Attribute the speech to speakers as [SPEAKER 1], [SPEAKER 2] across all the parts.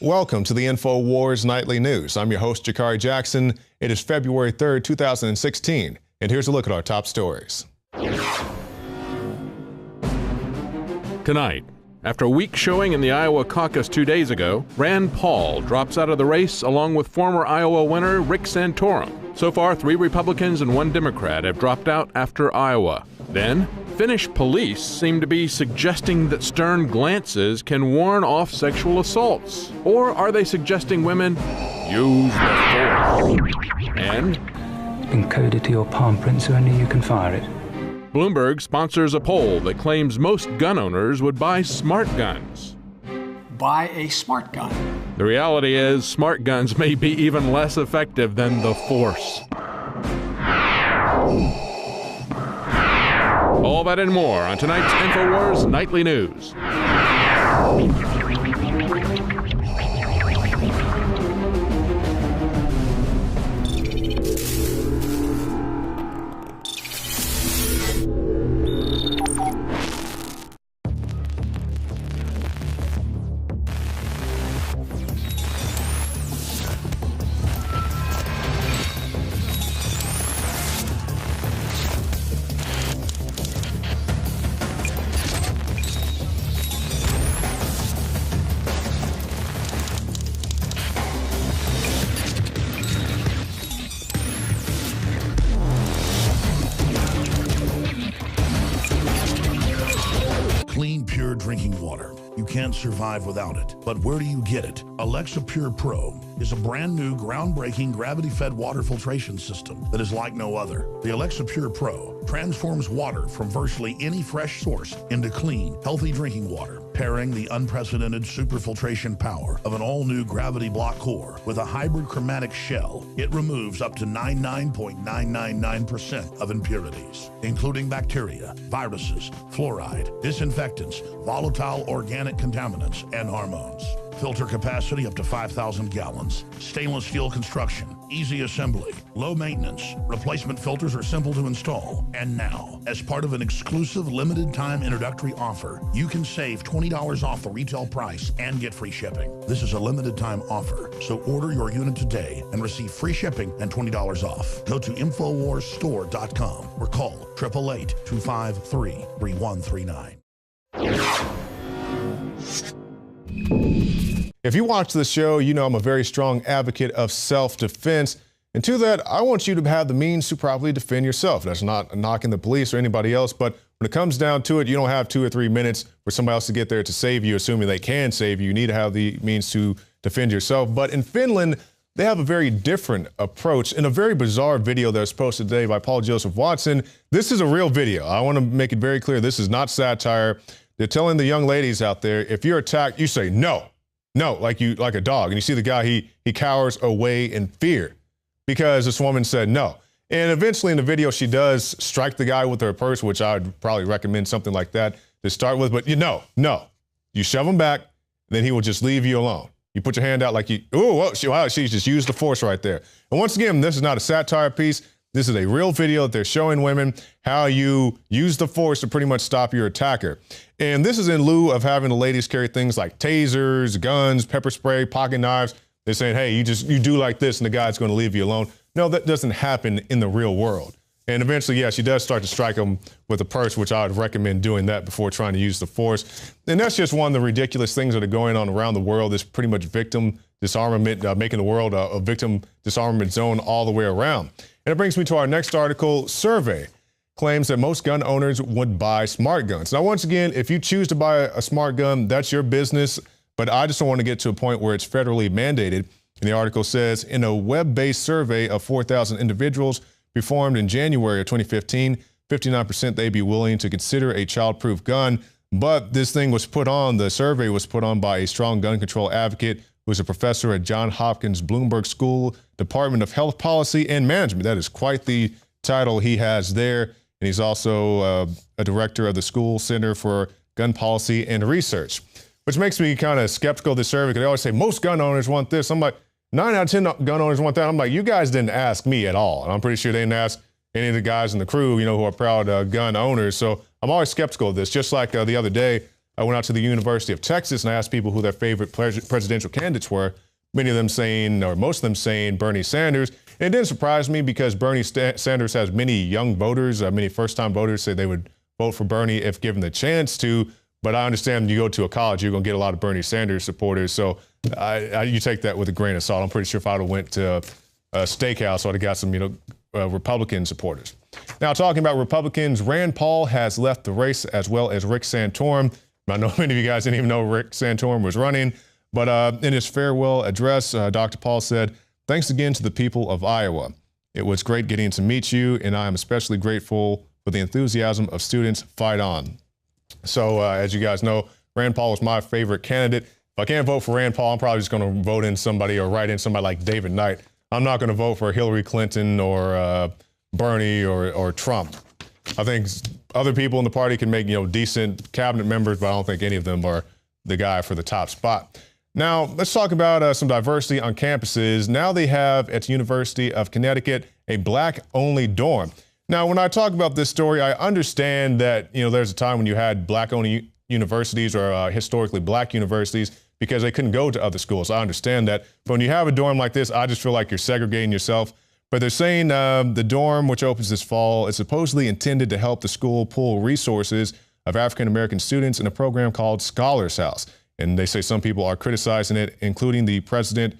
[SPEAKER 1] Welcome to the InfoWars Nightly News. I'm your host, Jakari Jackson. It is February 3rd, 2016, and here's a look at our top stories.
[SPEAKER 2] Tonight, after a weak showing in the Iowa caucus 2 days ago, Rand Paul drops out of the race along with former Iowa winner Rick Santorum. So far, 3 Republicans and 1 Democrat have dropped out after Iowa. Then, Finnish police seem to be suggesting that stern glances can warn off sexual assaults. Or are they suggesting women use the force? And
[SPEAKER 3] encoded to your palm print so only you can fire it.
[SPEAKER 2] Bloomberg sponsors a poll that claims most gun owners would buy smart guns.
[SPEAKER 4] Buy a smart gun.
[SPEAKER 2] The reality is, smart guns may be even less effective than the force. All that and more on tonight's InfoWars Nightly News.
[SPEAKER 5] Clean, pure drinking water. You can't survive without it. But where do you get it? Alexa Pure Pro is a brand new, groundbreaking, gravity-fed water filtration system that is like no other. The Alexa Pure Pro transforms water from virtually any fresh source into clean, healthy drinking water, pairing the unprecedented superfiltration power of an all-new gravity block core with a hybrid chromatic shell. It removes up to 99.999% of impurities, including bacteria, viruses, fluoride, disinfectants, volatile organic contaminants, and hormones. Filter capacity up to 5,000 gallons. Stainless steel construction, easy assembly, low maintenance. Replacement filters are simple to install. And now, as part of an exclusive limited time introductory offer, you can save $20 off the retail price and get free shipping. This is a limited time offer, so order your unit today and receive free shipping and $20 off. Go to InfoWarsStore.com or call 888-253-3139.
[SPEAKER 1] If you watch the show, you know I'm a very strong advocate of self-defense. And to that, I want you to have the means to properly defend yourself. That's not knocking the police or anybody else, but when it comes down to it, you don't have 2 or 3 minutes for somebody else to get there to save you, assuming they can save you. You need to have the means to defend yourself. But in Finland, they have a very different approach. In a very bizarre video that was posted today by Paul Joseph Watson, this is a real video. I want to make it very clear, this is not satire. They're telling the young ladies out there, if you're attacked, you say no, like a dog. And you see the guy, he cowers away in fear because this woman said no. And eventually in the video, she does strike the guy with her purse, which I'd probably recommend something like that to start with. But no, you shove him back, then he will just leave you alone. You put your hand out like wow, she just used the force right there. And once again, this is not a satire piece. This is a real video that they're showing women how you use the force to pretty much stop your attacker. And this is in lieu of having the ladies carry things like tasers, guns, pepper spray, pocket knives. They're saying, hey, you do like this and the guy's going to leave you alone. No, that doesn't happen in the real world. And eventually, yeah, she does start to strike him with a purse, which I would recommend doing that before trying to use the force. And that's just one of the ridiculous things that are going on around the world. This pretty much victim disarmament, making the world a victim disarmament zone all the way around. And it brings me to our next article. Survey claims that most gun owners would buy smart guns. Now, once again, if you choose to buy a smart gun, that's your business. But I just don't want to get to a point where it's federally mandated. And the article says, in a web-based survey of 4,000 individuals performed in January of 2015, 59% they'd be willing to consider a child-proof gun. But this thing was put on, the survey was put on by a strong gun control advocate who's a professor at Johns Hopkins Bloomberg School, Department of Health Policy and Management. That is quite the title he has there. And he's also a director of the School Center for Gun Policy and Research, which makes me kind of skeptical of this survey because they always say most gun owners want this. I'm like, 9 out of 10 gun owners want that. I'm like, you guys didn't ask me at all. And I'm pretty sure they didn't ask any of the guys in the crew, who are proud gun owners. So I'm always skeptical of this. Just like the other day, I went out to the University of Texas and I asked people who their favorite presidential candidates were. Many of them saying, or most of them saying, Bernie Sanders. And it didn't surprise me because Bernie Sanders has many young voters, many first-time voters say they would vote for Bernie if given the chance to. But I understand when you go to a college, you're going to get a lot of Bernie Sanders supporters. So you take that with a grain of salt. I'm pretty sure if I would have went to a steakhouse, I would have got some, Republican supporters. Now, talking about Republicans, Rand Paul has left the race, as well as Rick Santorum. I know many of you guys didn't even know Rick Santorum was running. But in his farewell address, Dr. Paul said, "Thanks again to the people of Iowa. It was great getting to meet you, and I am especially grateful for the enthusiasm of students. Fight on." So as you guys know, Rand Paul is my favorite candidate. If I can't vote for Rand Paul, I'm probably just going to vote in somebody or write in somebody like David Knight. I'm not going to vote for Hillary Clinton or Bernie or Trump. I think other people in the party can make, decent cabinet members, but I don't think any of them are the guy for the top spot. Now, let's talk about some diversity on campuses. Now they have at the University of Connecticut a black-only dorm. Now, when I talk about this story, I understand that, there's a time when you had black-only universities or historically black universities because they couldn't go to other schools. I understand that. But when you have a dorm like this, I just feel like you're segregating yourself. But they're saying the dorm, which opens this fall, is supposedly intended to help the school pool resources of African-American students in a program called Scholars House. And they say some people are criticizing it, including the president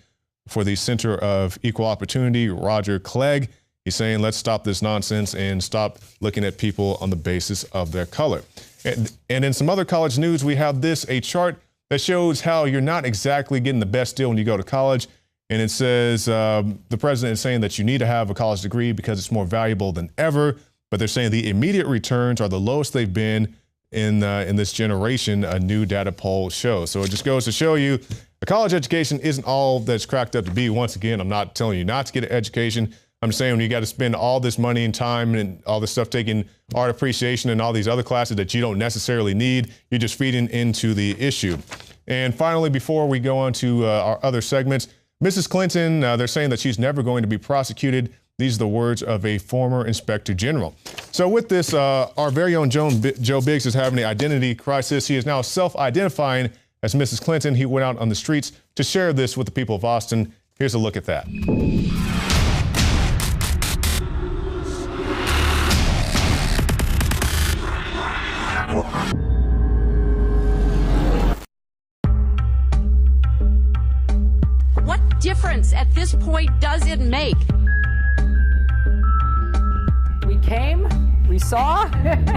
[SPEAKER 1] for the Center of Equal Opportunity, Roger Clegg. He's saying, let's stop this nonsense and stop looking at people on the basis of their color. And in some other college news, we have a chart that shows how you're not exactly getting the best deal when you go to college. And it says the president is saying that you need to have a college degree because it's more valuable than ever. But they're saying the immediate returns are the lowest they've been in this generation, a new data poll shows. So it just goes to show you a college education isn't all that's cracked up to be. Once again, I'm not telling you not to get an education. I'm saying when you got to spend all this money and time and all this stuff taking art appreciation and all these other classes that you don't necessarily need, you're just feeding into the issue. And finally, before we go on to our other segments, Mrs. Clinton, they're saying that she's never going to be prosecuted. These are the words of a former inspector general. So with this, our very own Joe Biggs is having an identity crisis. He is now self-identifying as Mrs. Clinton. He went out on the streets to share this with the people of Austin. Here's a look at that.
[SPEAKER 6] What difference at this point does it make?
[SPEAKER 7] We came, we saw,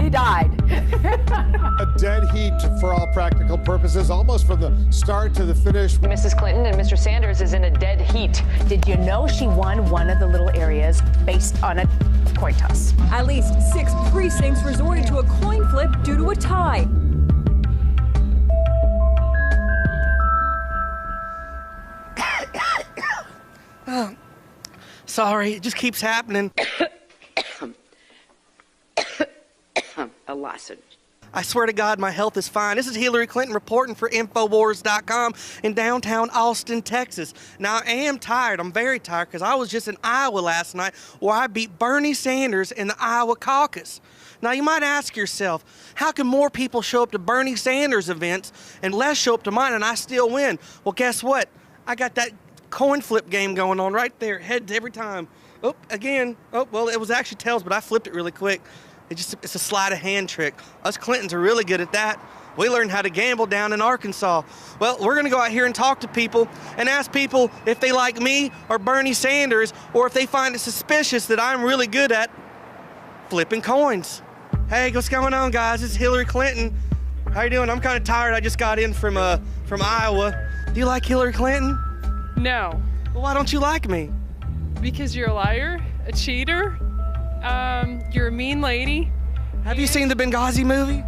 [SPEAKER 7] he died.
[SPEAKER 8] A dead heat for all practical purposes, almost from the start to the finish.
[SPEAKER 9] Mrs. Clinton and Mr. Sanders is in a dead heat.
[SPEAKER 7] Did you know she won one of the little areas based on a coin toss?
[SPEAKER 10] At least 6 precincts resorted to a coin flip due to a tie.
[SPEAKER 11] Sorry, it just keeps happening.
[SPEAKER 6] A lozenge.
[SPEAKER 11] I swear to God, my health is fine. This is Hillary Clinton reporting for Infowars.com in downtown Austin, Texas. Now, I am tired. I'm very tired because I was just in Iowa last night where I beat Bernie Sanders in the Iowa caucus. Now, you might ask yourself, how can more people show up to Bernie Sanders events and less show up to mine and I still win? Well, guess what? I got that coin flip game going on right there, heads every time. Oh, again. Oh, well, it was actually tails, but I flipped it really quick. It's a sleight of hand trick. Us Clintons are really good at that. We learned how to gamble down in Arkansas. Well, we're going to go out here and talk to people and ask people if they like me or Bernie Sanders or if they find it suspicious that I'm really good at flipping coins. Hey, what's going on, guys? It's Hillary Clinton. How you doing? I'm kind of tired. I just got in from Iowa. Do you like Hillary Clinton?
[SPEAKER 12] No.
[SPEAKER 11] Well, why don't you like me?
[SPEAKER 12] Because you're a liar, a cheater, you're a mean lady.
[SPEAKER 11] Have you seen the Benghazi movie?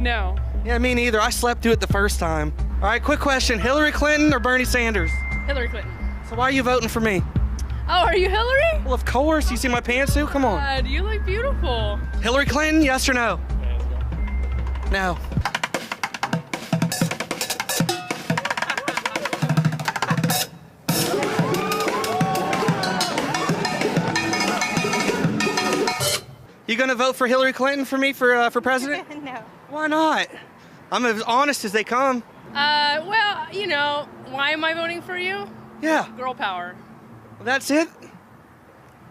[SPEAKER 12] No.
[SPEAKER 11] Yeah, me neither. I slept through it the first time. All right, quick question. Hillary Clinton or Bernie Sanders?
[SPEAKER 12] Hillary Clinton.
[SPEAKER 11] So why are you voting for me?
[SPEAKER 12] Oh, are you Hillary?
[SPEAKER 11] Well, of course. You see my pantsuit? Come on.
[SPEAKER 12] God, you look beautiful.
[SPEAKER 11] Hillary Clinton, yes or no? No. You gonna vote for Hillary Clinton for me for president?
[SPEAKER 13] No.
[SPEAKER 11] Why not? I'm as honest as they come.
[SPEAKER 12] Well, you know, why am I voting for you?
[SPEAKER 11] Yeah.
[SPEAKER 12] Girl power.
[SPEAKER 11] That's it?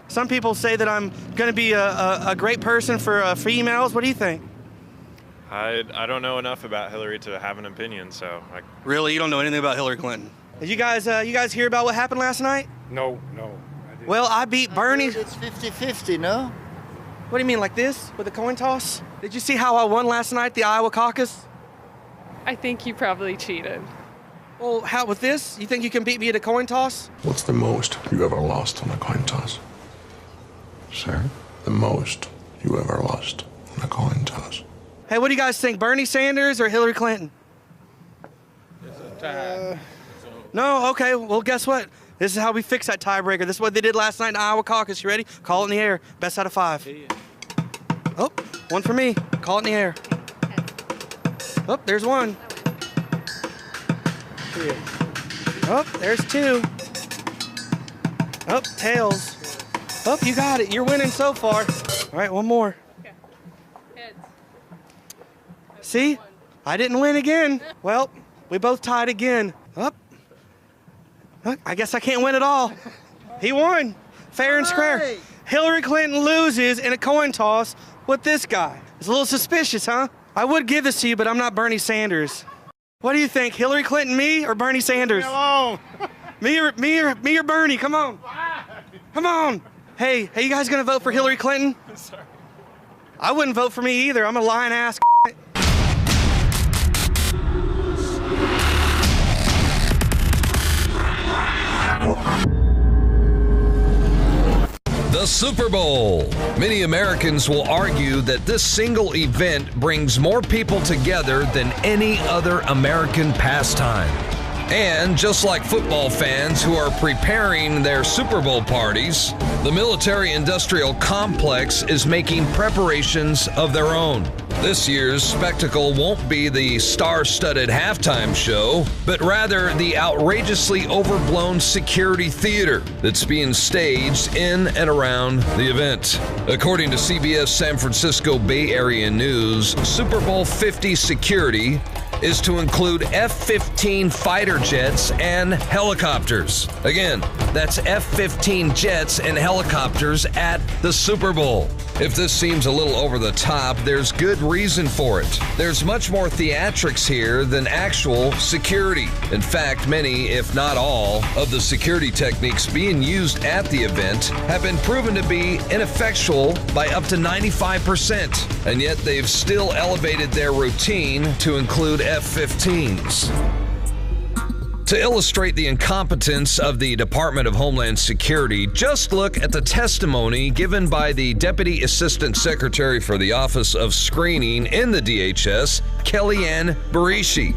[SPEAKER 11] Some people say that I'm going to be a great person for females. What do you think?
[SPEAKER 13] I don't know enough about Hillary to have an opinion, so.
[SPEAKER 11] Really? You don't know anything about Hillary Clinton? Did you guys hear about what happened last night?
[SPEAKER 14] No.
[SPEAKER 11] Well, I beat Bernie.
[SPEAKER 15] It's 50-50, no?
[SPEAKER 11] What do you mean, like this? With a coin toss? Did you see how I won last night, the Iowa caucus?
[SPEAKER 12] I think you probably cheated.
[SPEAKER 11] Well, how with this? You think you can beat me at a coin toss?
[SPEAKER 16] What's the most you ever lost on a coin toss?
[SPEAKER 13] Sir?
[SPEAKER 16] The most you ever lost on a coin toss.
[SPEAKER 11] Hey, what do you guys think, Bernie Sanders or Hillary Clinton? No, okay, well, guess what? This is how we fix that tiebreaker. This is what they did last night in the Iowa caucus. You ready? Call it in the air. Best out of 5. Oh, one for me. Call it in the air. Oh, there's 1. Oh, there's 2. Oh, tails. Oh, you got it. You're winning so far. All right, one more.
[SPEAKER 12] Okay. Heads.
[SPEAKER 11] See? I didn't win again. Well, we both tied again. Up. I guess I can't win at all. He won. Fair and square. Hillary Clinton loses in a coin toss with this guy. It's a little suspicious, huh? I would give this to you, but I'm not Bernie Sanders. What do you think? Hillary Clinton, me, or Bernie Sanders? Me or Bernie? Come on. Come on. Hey, you guys gonna vote for Hillary Clinton?
[SPEAKER 13] Sorry.
[SPEAKER 11] I wouldn't vote for me either. I'm a lying ass.
[SPEAKER 17] The Super Bowl. Many Americans will argue that this single event brings more people together than any other American pastime. And just like football fans who are preparing their Super Bowl parties, the military-industrial complex is making preparations of their own. This year's spectacle won't be the star-studded halftime show, but rather the outrageously overblown security theater that's being staged in and around the event. According to CBS San Francisco Bay Area News, Super Bowl 50 security is to include F-15 fighter jets and helicopters. Again, that's F-15 jets and helicopters at the Super Bowl. If this seems a little over the top, there's good reason for it. There's much more theatrics here than actual security. In fact, many, if not all, of the security techniques being used at the event have been proven to be ineffectual by up to 95%. And yet they've still elevated their routine to include F-15s. To illustrate the incompetence of the Department of Homeland Security, just look at the testimony given by the Deputy Assistant Secretary for the Office of Screening in the DHS, Kellyanne Barisi.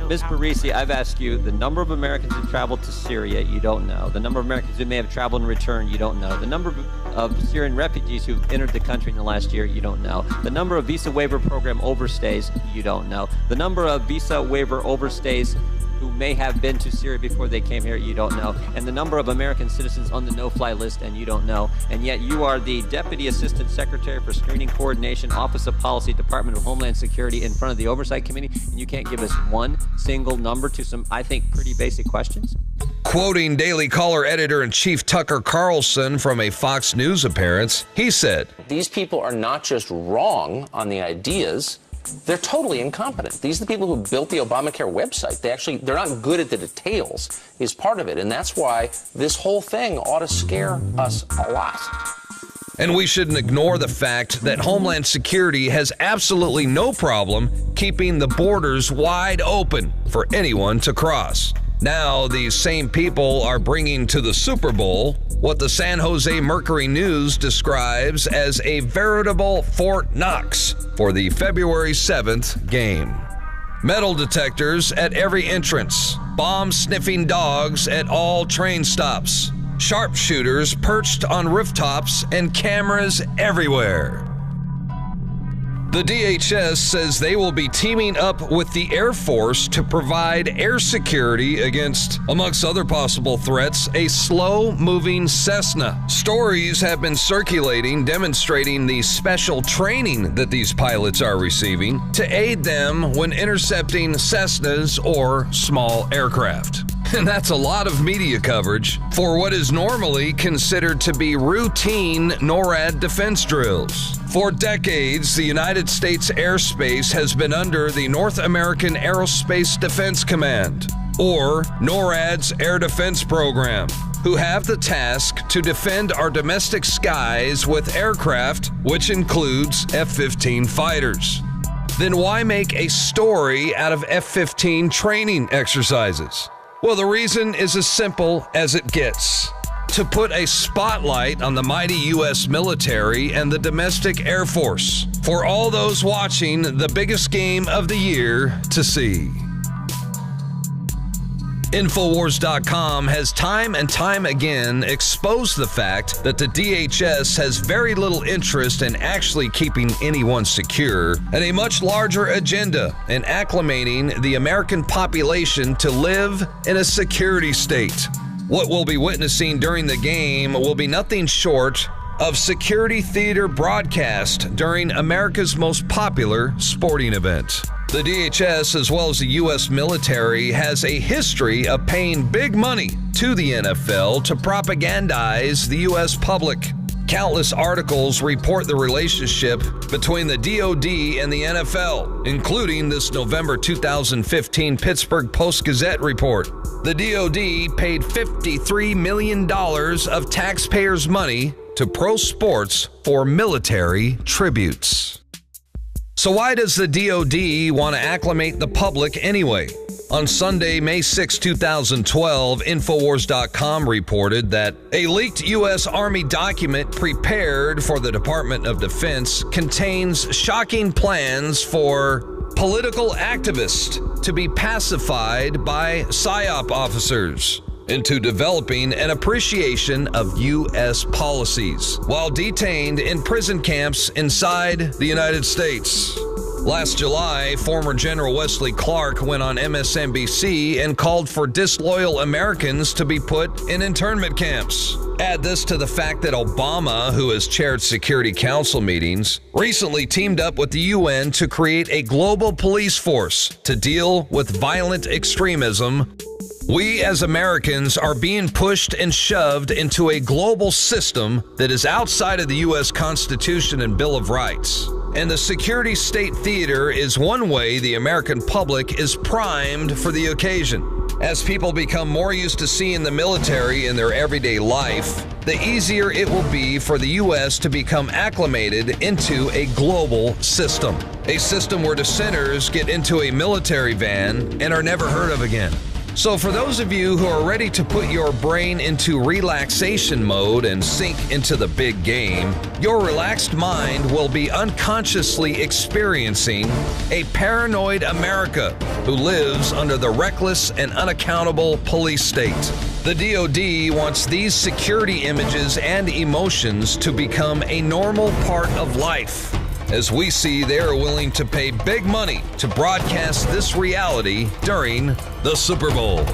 [SPEAKER 18] Ms. Barisi, I've asked you the number of Americans who traveled to Syria, you don't know. The number of Americans who may have traveled and returned, you don't know. The number of Syrian refugees who've entered the country in the last year, you don't know. The number of visa waiver program overstays, you don't know. The number of visa waiver overstays who may have been to Syria before they came here, you don't know. And the number of American citizens on the no-fly list, and you don't know. And yet you are the Deputy Assistant Secretary for Screening Coordination, Office of Policy, Department of Homeland Security in front of the Oversight Committee, and you can't give us one single number to some, I think, pretty basic questions?
[SPEAKER 17] Quoting Daily Caller Editor-in-Chief Tucker Carlson from a Fox News appearance, he said,
[SPEAKER 19] "These people are not just wrong on the ideas, they're totally incompetent. These are the people who built the Obamacare website. They're not good at the details is part of it. And that's why this whole thing ought to scare us a lot."
[SPEAKER 17] And we shouldn't ignore the fact that Homeland Security has absolutely no problem keeping the borders wide open for anyone to cross. Now, these same people are bringing to the Super Bowl what the San Jose Mercury News describes as a veritable Fort Knox for the February 7th game. Metal detectors at every entrance, bomb-sniffing dogs at all train stops, sharpshooters perched on rooftops, and cameras everywhere. The DHS says they will be teaming up with the Air Force to provide air security against, amongst other possible threats, a slow-moving Cessna. Stories have been circulating demonstrating the special training that these pilots are receiving to aid them when intercepting Cessnas or small aircraft. And that's a lot of media coverage for what is normally considered to be routine NORAD defense drills. For decades, the United States airspace has been under the North American Aerospace Defense Command, or NORAD's Air Defense Program, who have the task to defend our domestic skies with aircraft, which includes F-15 fighters. Then why make a story out of F-15 training exercises? Well, the reason is as simple as it gets. To put a spotlight on the mighty U.S. military and the domestic Air Force, for all those watching the biggest game of the year to see. Infowars.com has time and time again exposed the fact that the DHS has very little interest in actually keeping anyone secure and a much larger agenda in acclimating the American population to live in a security state. What we'll be witnessing during the game will be nothing short of security theater broadcast during America's most popular sporting event. The DHS, as well as the U.S. military, has a history of paying big money to the NFL to propagandize the U.S. public. Countless articles report the relationship between the DoD and the NFL, including this November 2015 Pittsburgh Post-Gazette report. The DoD paid $53 million of taxpayers' money to pro sports for military tributes. So why does the DoD want to acclimate the public anyway? On Sunday, May 6, 2012, Infowars.com reported that a leaked U.S. Army document prepared for the Department of Defense contains shocking plans for political activists to be pacified by PSYOP officers into developing an appreciation of U.S. policies while detained in prison camps inside the United States. Last July, former General Wesley Clark went on MSNBC and called for disloyal Americans to be put in internment camps. Add this to the fact that Obama, who has chaired Security Council meetings, recently teamed up with the UN to create a global police force to deal with violent extremism. We as Americans are being pushed and shoved into a global system that is outside of the U.S. Constitution and Bill of Rights. And the security state theater is one way the American public is primed for the occasion. As people become more used to seeing the military in their everyday life, the easier it will be for the U.S. to become acclimated into a global system. A system where dissenters get into a military van and are never heard of again. So for those of you who are ready to put your brain into relaxation mode and sink into the big game, your relaxed mind will be unconsciously experiencing a paranoid America who lives under the reckless and unaccountable police state. The DoD wants these security images and emotions to become a normal part of life. As we see, they are willing to pay big money to broadcast this reality during the Super Bowl.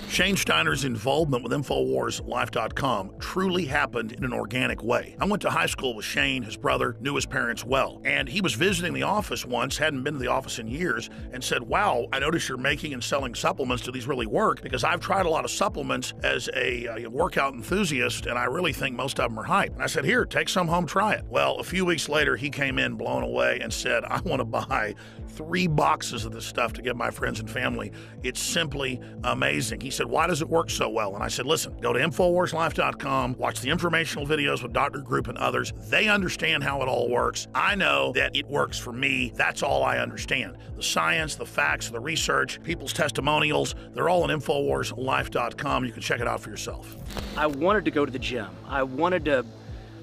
[SPEAKER 5] Shane Steiner's involvement with InfoWarsLife.com truly happened in an organic way. I went to high school with Shane, his brother, knew his parents well, and he was visiting the office once, hadn't been to the office in years, and said, wow, I notice you're making and selling supplements. Do these really work? Because I've tried a lot of supplements as a workout enthusiast, and I really think most of them are hype. And I said, here, take some home, try it. Well, a few weeks later, he came in blown away and said, I want to buy 3 boxes of this stuff to give my friends and family. It's simply amazing. He said, why does it work so well? And I said, listen, go to InfoWarsLife.com, watch the informational videos with Dr. Group and others. They understand how it all works. I know that it works for me. That's all I understand. The science, the facts, the research, people's testimonials, they're all on InfoWarsLife.com. You can check it out for yourself.
[SPEAKER 14] I wanted to go to the gym. I wanted to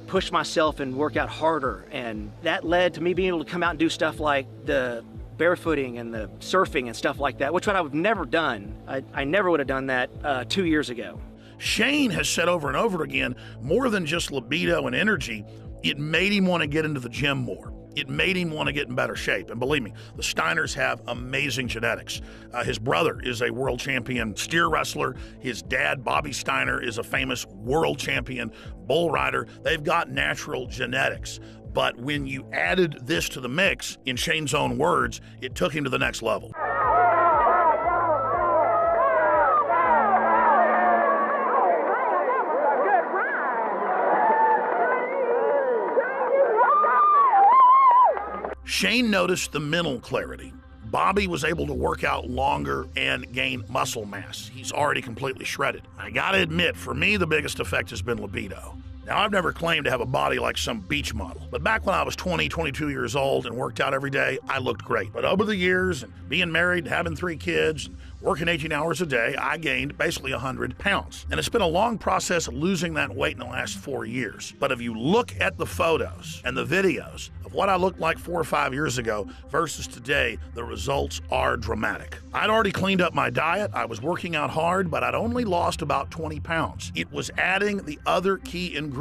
[SPEAKER 14] push myself and work out harder, and that led to me being able to come out and do stuff like the barefooting and the surfing and stuff like that, which what I've never done. I never would have done that 2 years ago.
[SPEAKER 5] Shane has said over and over again, more than just libido and energy, it made him want to get into the gym more. It made him want to get in better shape. And believe me, the Steiners have amazing genetics. His brother is a world champion steer wrestler. His dad, Bobby Steiner, is a famous world champion bull rider. They've got natural genetics. But when you added this to the mix, in Shane's own words, it took him to the next level. Shane noticed the mental clarity. Bobby was able to work out longer and gain muscle mass. He's already completely shredded. I gotta admit, for me, the biggest effect has been libido. Now, I've never claimed to have a body like some beach model, but back when I was 20, 22 years old and worked out every day, I looked great. But over the years, and being married, having 3 kids, and working 18 hours a day, I gained basically 100 pounds. And it's been a long process losing that weight in the last 4 years. But if you look at the photos and the videos of what I looked like 4 or 5 years ago versus today, the results are dramatic. I'd already cleaned up my diet. I was working out hard, but I'd only lost about 20 pounds. It was adding the other key ingredients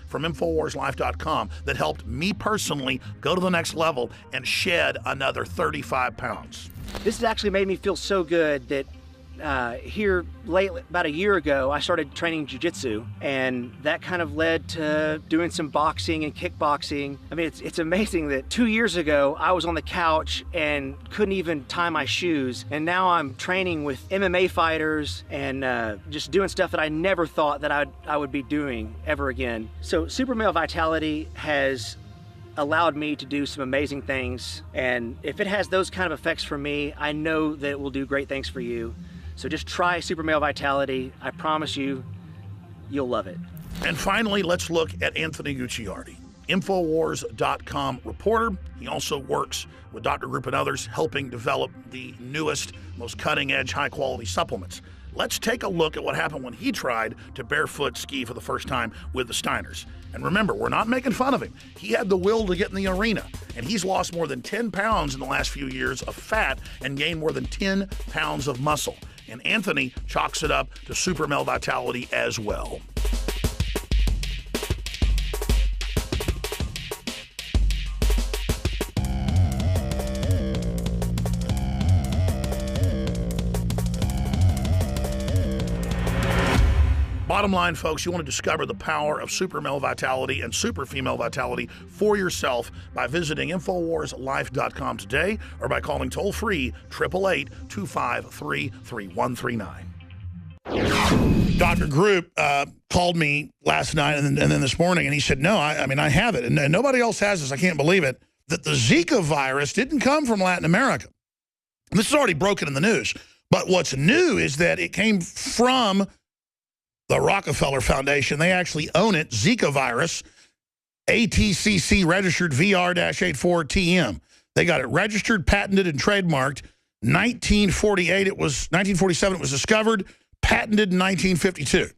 [SPEAKER 5] from InfoWarsLife.com that helped me personally go to the next level and shed another 35 pounds.
[SPEAKER 14] This has actually made me feel so good that here lately, about a year ago, I started training jiu-jitsu, and that kind of led to doing some boxing and kickboxing. I mean, it's amazing that 2 years ago, I was on the couch and couldn't even tie my shoes, and now I'm training with MMA fighters and just doing stuff that I never thought that I would be doing ever again. So Super Male Vitality has allowed me to do some amazing things, and if it has those kind of effects for me, I know that it will do great things for you. So just try Super Male Vitality. I promise you, you'll love it.
[SPEAKER 5] And finally, let's look at Anthony Gucciardi, Infowars.com reporter. He also works with Dr. Group and others, helping develop the newest, most cutting-edge, high-quality supplements. Let's take a look at what happened when he tried to barefoot ski for the first time with the Steiners. And remember, we're not making fun of him. He had the will to get in the arena, and he's lost more than 10 pounds in the last few years of fat and gained more than 10 pounds of muscle. And Anthony chalks it up to Super Male Vitality as well. Bottom line, folks, you want to discover the power of Super Male Vitality and Super Female Vitality for yourself by visiting InfoWarsLife.com today or by calling toll-free 888-253-3139. Dr. Group called me last night and then this morning, and he said, no, I mean, I have it, and nobody else has this. I can't believe it, that the Zika virus didn't come from Latin America. And this is already broken in the news. But what's new is that it came from the Rockafeller Foundation. They actually own it. Zika virus, ATCC registered VR-84TM. They got it registered, patented, and trademarked. 1947 it was discovered, patented in 1952.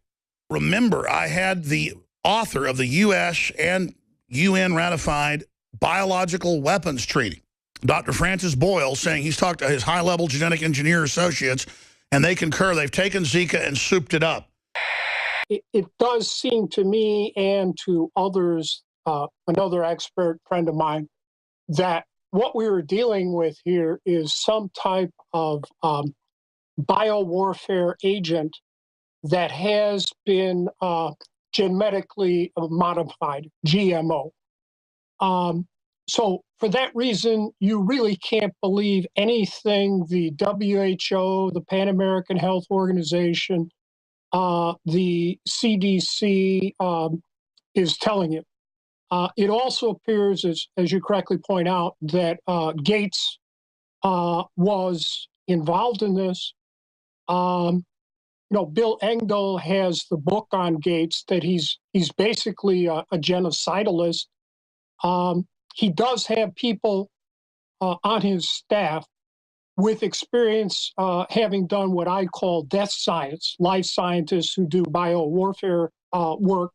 [SPEAKER 5] Remember, I had the author of the U.S. and UN ratified Biological Weapons Treaty, Dr. Francis Boyle, saying he's talked to his high-level genetic engineer associates, and they concur they've taken Zika and souped it up.
[SPEAKER 20] It does seem to me and to others, another expert friend of mine, that what we were dealing with here is some type of biowarfare agent that has been genetically modified, GMO. So for that reason, you really can't believe anything the WHO, the Pan American Health Organization, the CDC is telling you. It also appears, as you correctly point out, that Gates was involved in this. Bill Engdahl has the book on Gates that he's basically a genocidalist. He does have people on his staff with experience having done what I call death science, life scientists who do biowarfare work.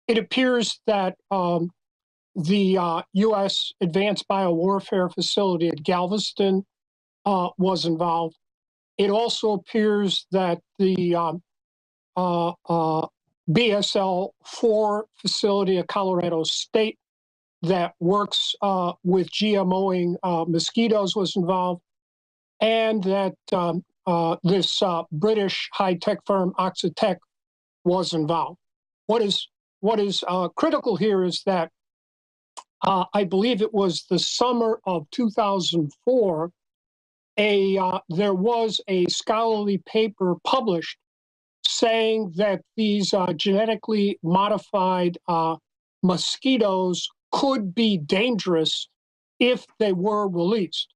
[SPEAKER 20] It appears that the U.S. Advanced Biowarfare Facility at Galveston was involved. It also appears that the BSL-4 facility at Colorado State that works with GMOing mosquitoes was involved, and that this British high-tech firm Oxitec was involved. What is critical here is that I believe it was the summer of 2004, there was a scholarly paper published saying that these genetically modified mosquitoes could be dangerous if they were released.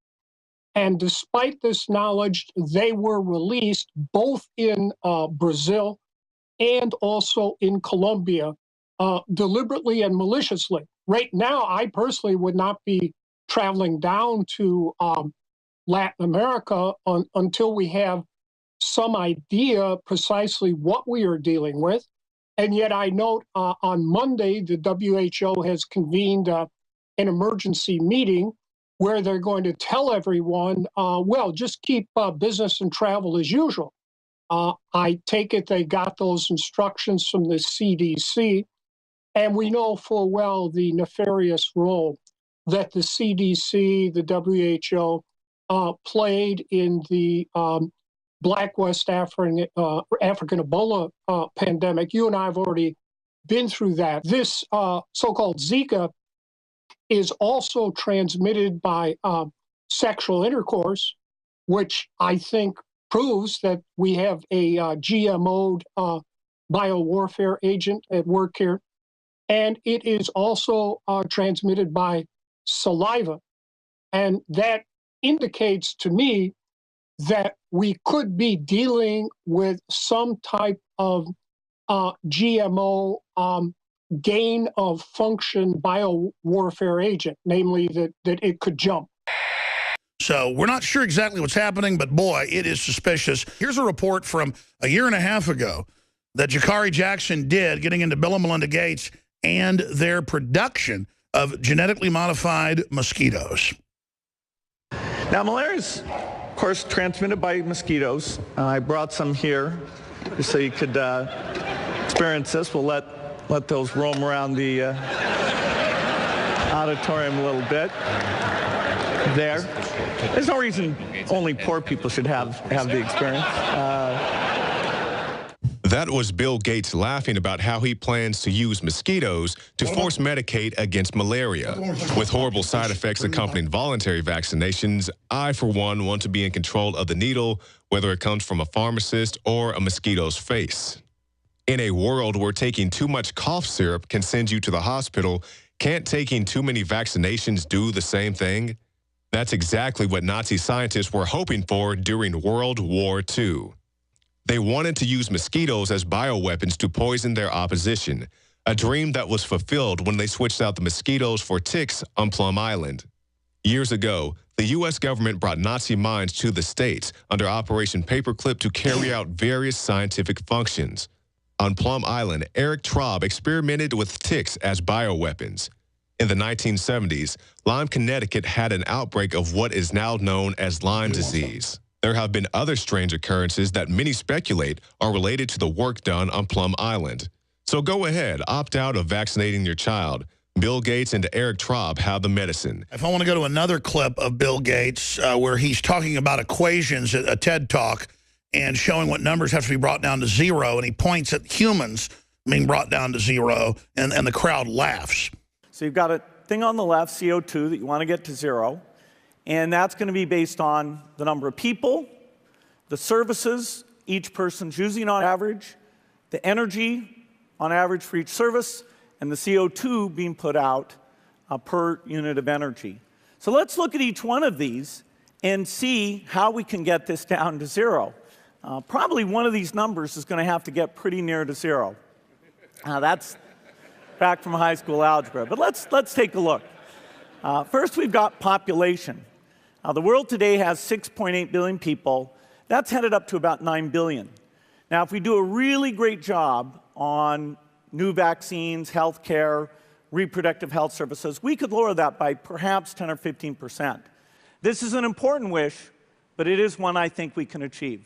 [SPEAKER 20] And despite this knowledge, they were released both in Brazil and also in Colombia, deliberately and maliciously. Right now, I personally would not be traveling down to Latin America until we have some idea precisely what we are dealing with. And yet I note on Monday, the WHO has convened an emergency meeting where they're going to tell everyone, well, just keep business and travel as usual. I take it they got those instructions from the CDC, and we know full well the nefarious role that the CDC, the WHO, played in the Black West African Ebola pandemic. You and I have already been through that. This so-called Zika is also transmitted by sexual intercourse, which I think proves that we have a GMO'd biowarfare agent at work here. And it is also transmitted by saliva. And that indicates to me that we could be dealing with some type of GMO gain of function biowarfare agent, namely that it could jump.
[SPEAKER 5] So we're not sure exactly what's happening, but boy, it is suspicious. Here's a report from a year and a half ago that Jakari Jackson did, getting into Bill and Melinda Gates and their production of genetically modified mosquitoes.
[SPEAKER 21] Now, malaria is, of course, transmitted by mosquitoes. I brought some here just so you could experience this. We'll let those roam around the auditorium a little bit. There. There's no reason only poor people should have the experience.
[SPEAKER 22] That was Bill Gates laughing about how he plans to use mosquitoes to force medicate against malaria. With horrible side effects accompanying voluntary vaccinations, I, for one, want to be in control of the needle, whether it comes from a pharmacist or a mosquito's face. In a world where taking too much cough syrup can send you to the hospital, can't taking too many vaccinations do the same thing? That's exactly what Nazi scientists were hoping for during World War II. They wanted to use mosquitoes as bioweapons to poison their opposition, a dream that was fulfilled when they switched out the mosquitoes for ticks on Plum Island. Years ago, the U.S. government brought Nazi minds to the States under Operation Paperclip to carry out various scientific functions. On Plum Island, Eric Traub experimented with ticks as bioweapons. In the 1970s, Lyme, Connecticut had an outbreak of what is now known as Lyme disease. There have been other strange occurrences that many speculate are related to the work done on Plum Island. So go ahead, opt out of vaccinating your child. Bill Gates and Eric Traub have the medicine.
[SPEAKER 5] If I want to go to another clip of Bill Gates where he's talking about equations at a TED Talk and showing what numbers have to be brought down to zero, and he points at humans being brought down to zero, and the crowd laughs.
[SPEAKER 23] So you've got a thing on the left, CO2, that you want to get to zero. And that's going to be based on the number of people, the services each person's using on average, the energy on average for each service, and the CO2 being put out per unit of energy. So let's look at each one of these and see how we can get this down to zero. Probably one of these numbers is going to have to get pretty near to zero. That's back from high school algebra. But let's take a look. First, we've got population. The world today has 6.8 billion people. That's headed up to about 9 billion. Now, if we do a really great job on new vaccines, healthcare, reproductive health services. We could lower that by perhaps 10 or 15%. This is an important wish, but it is one I think we can achieve.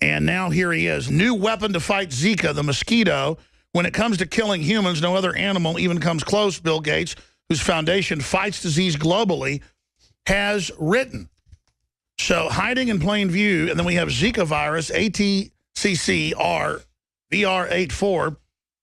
[SPEAKER 5] And now here he is. New weapon to fight Zika, the mosquito. When it comes to killing humans, no other animal even comes close, Bill Gates, whose foundation fights disease globally, has written. So hiding in plain view, and then we have Zika virus, ATCCR VR84,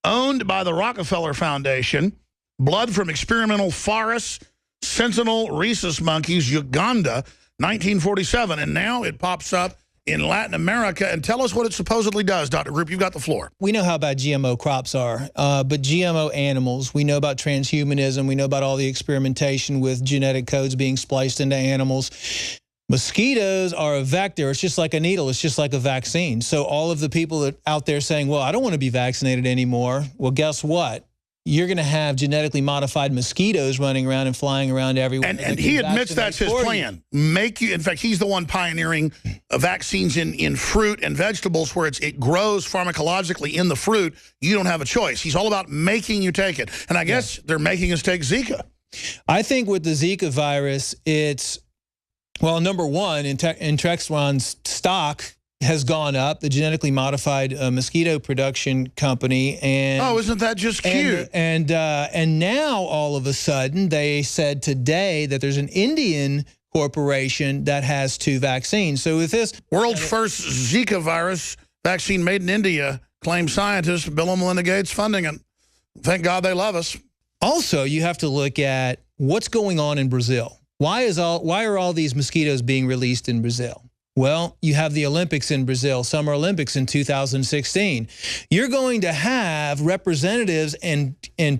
[SPEAKER 5] owned by the Rockafeller Foundation, blood from experimental Pharus sentinel rhesus monkeys, Uganda, 1947, and now it pops up in Latin America. And tell us what it supposedly does, Dr. Group. You've got the floor.
[SPEAKER 2] We know how bad GMO crops are, but GMO animals, we know about transhumanism. We know about all the experimentation with genetic codes being spliced into animals. Mosquitoes are a vector. It's just like a needle. It's just like a vaccine. So all of the people that out there saying, well, I don't want to be vaccinated anymore. Well, guess what? You're going to have genetically modified mosquitoes running around and flying around everywhere.
[SPEAKER 5] And he admits that's his plan. In fact, he's the one pioneering vaccines in fruit and vegetables where it grows pharmacologically in the fruit. You don't have a choice. He's all about making you take it. And I guess they're making us take Zika.
[SPEAKER 2] I think with the Zika virus, it's, well, number one, Intrexon's stock has gone up, the genetically modified mosquito production company, and
[SPEAKER 5] oh, isn't that just cute?
[SPEAKER 2] And now all of a sudden they said today that there's an Indian corporation that has 2 vaccines. So with this
[SPEAKER 5] world's first Zika virus vaccine made in India, claim scientists, Bill and Melinda Gates funding it. Thank God they love us.
[SPEAKER 2] Also, you have to look at what's going on in Brazil. Why are all these mosquitoes being released in Brazil? Well, you have the Olympics in Brazil, Summer Olympics in 2016. You're going to have representatives and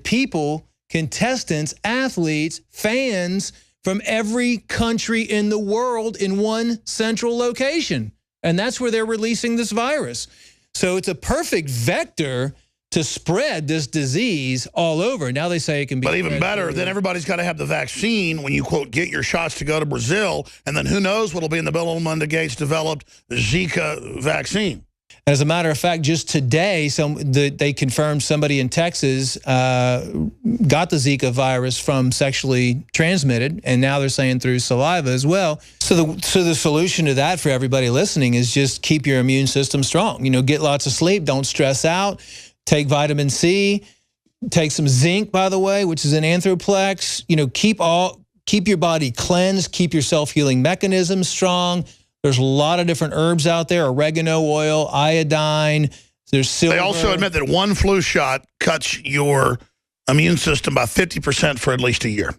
[SPEAKER 2] people, contestants, athletes, fans from every country in the world in one central location. And that's where they're releasing this virus. So it's a perfect vector to spread this disease all over. Now they say it can be.
[SPEAKER 5] But even better, then everybody's got to have the vaccine when you, quote, get your shots to go to Brazil. And then who knows what will be in the Bill and Melinda Gates developed Zika vaccine.
[SPEAKER 2] As a matter of fact, just today, they confirmed somebody in Texas got the Zika virus from sexually transmitted, and now they're saying through saliva as well. So the solution to that for everybody listening is just keep your immune system strong. You know, get lots of sleep, don't stress out. Take vitamin C, take some zinc, by the way, which is an anthroplex. You know, keep your body cleansed, keep your self-healing mechanism strong. There's a lot of different herbs out there, oregano oil, iodine, there's silver.
[SPEAKER 5] They also admit that one flu shot cuts your immune system by 50% for at least a year.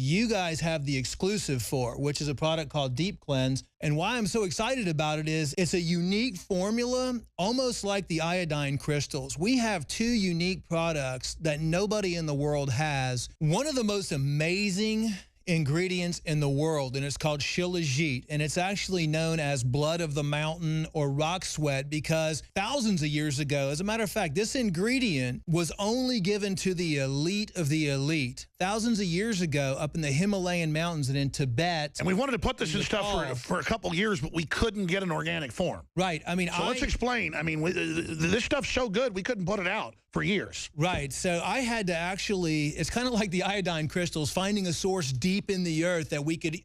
[SPEAKER 2] You guys have the exclusive for, which is a product called Deep Cleanse. And why I'm so excited about it is it's a unique formula, almost like the iodine crystals. We have 2 unique products that nobody in the world has. One of the most amazing ingredients in the world, and it's called shilajit, and it's actually known as blood of the mountain or rock sweat because thousands of years ago, as a matter of fact, this ingredient was only given to the elite of the elite. Thousands of years ago up in the Himalayan mountains and in Tibet.
[SPEAKER 5] And we wanted to put this in stuff for a couple years, but we couldn't get an organic form.
[SPEAKER 2] Right. I mean,
[SPEAKER 5] so let's explain. I mean, this stuff's so good, we couldn't put it out for years.
[SPEAKER 2] Right. So I had to actually, it's kind of like the iodine crystals, finding a source deep in the earth that we could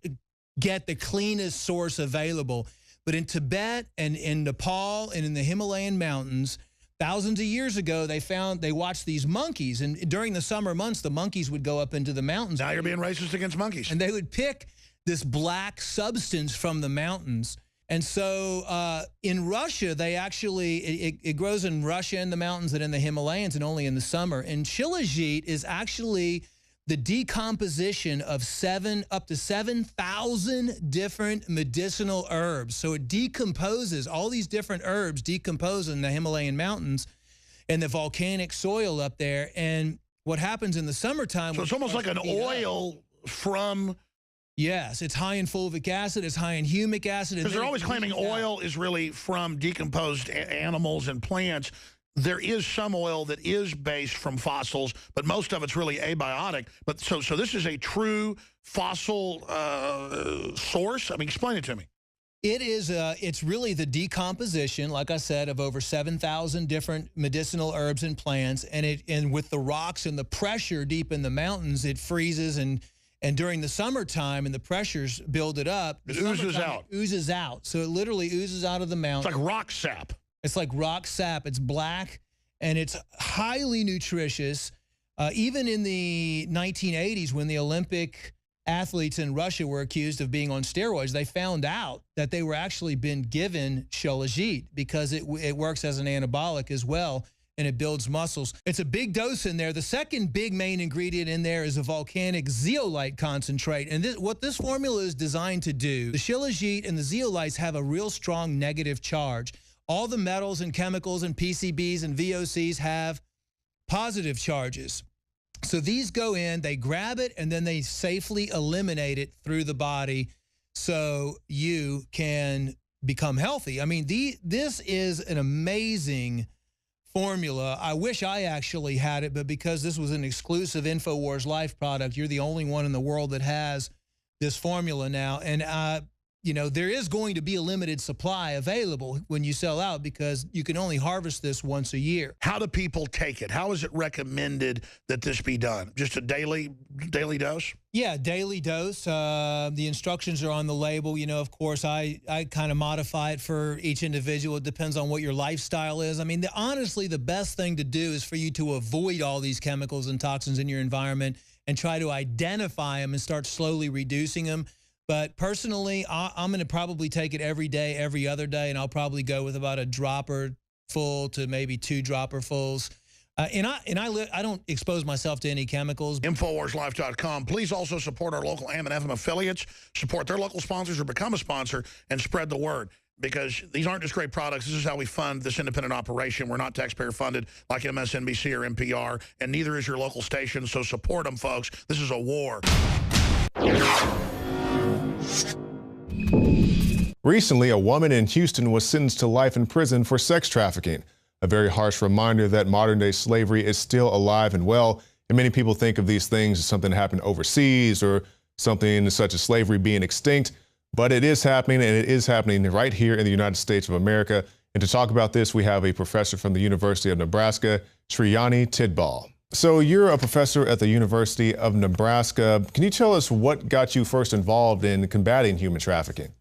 [SPEAKER 2] get the cleanest source available. But in Tibet and in Nepal and in the Himalayan mountains, thousands of years ago, they watched these monkeys. And during the summer months, the monkeys would go up into the mountains.
[SPEAKER 5] Now you're being racist against monkeys.
[SPEAKER 2] And they would pick this black substance from the mountains. And so in Russia, they actually, it grows in Russia in the mountains and in the Himalayas and only in the summer. And shilajit is actually the decomposition of up to 7,000 different medicinal herbs. So it decomposes, all these different herbs decompose in the Himalayan mountains and the volcanic soil up there. And what happens in the summertime...
[SPEAKER 5] So it's almost like an oil from...
[SPEAKER 2] Yes, it's high in fulvic acid, it's high in humic acid.
[SPEAKER 5] Because they're always claiming oil is really from decomposed animals and plants. There is some oil that is based from fossils, but most of it's really abiotic. But so this is a true fossil source? I mean, explain it to me.
[SPEAKER 2] It is, it's really the decomposition, like I said, of over 7,000 different medicinal herbs and plants. And with the rocks and the pressure deep in the mountains, it freezes. And during the summertime and the pressures build it up,
[SPEAKER 5] it oozes out.
[SPEAKER 2] It oozes out. So it literally oozes out of the mountain.
[SPEAKER 5] It's like rock sap.
[SPEAKER 2] It's like rock sap. It's black and it's highly nutritious. Even in the 1980s, when the Olympic athletes in Russia were accused of being on steroids, they found out that they were actually been given Shilajit because it works as an anabolic as well, and it builds muscles. It's a big dose in there. The second big main ingredient in there is a volcanic zeolite concentrate. And what this formula is designed to do, the Shilajit and the zeolites have a real strong negative charge. All the metals and chemicals and PCBs and VOCs have positive charges. So these go in, they grab it, and then they safely eliminate it through the body so you can become healthy. I mean, this is an amazing formula. I wish I actually had it, but because this was an exclusive InfoWars Life product, you're the only one in the world that has this formula now. And, you know, there is going to be a limited supply available when you sell out because you can only harvest this once a year.
[SPEAKER 5] How do people take it? How is it recommended that this be done? Just a daily dose?
[SPEAKER 2] Yeah, daily dose. The instructions are on the label. You know, of course, I kind of modify it for each individual. It depends on what your lifestyle is. I mean, honestly, the best thing to do is for you to avoid all these chemicals and toxins in your environment and try to identify them and start slowly reducing them. But personally, I'm going to probably take it every day, every other day, and I'll probably go with about a dropper full to maybe 2 dropper fulls. And I don't expose myself to any chemicals.
[SPEAKER 5] InfoWarsLife.com. Please also support our local AM and FM affiliates, support their local sponsors or become a sponsor, and spread the word. Because these aren't just great products. This is how we fund this independent operation. We're not taxpayer funded like MSNBC or NPR, and neither is your local station. So support them, folks. This is a war.
[SPEAKER 22] Recently, a woman in Houston was sentenced to life in prison for sex trafficking. A very harsh reminder that modern-day slavery is still alive and well, and many people think of these things as something that happened overseas or something such as slavery being extinct, but it is happening, and it is happening right here in the United States of America. And to talk about this, we have a professor from the University of Nebraska, Shriyani Tidball. So you're a professor at the University of Nebraska. Can you tell us what got you first involved in combating human trafficking?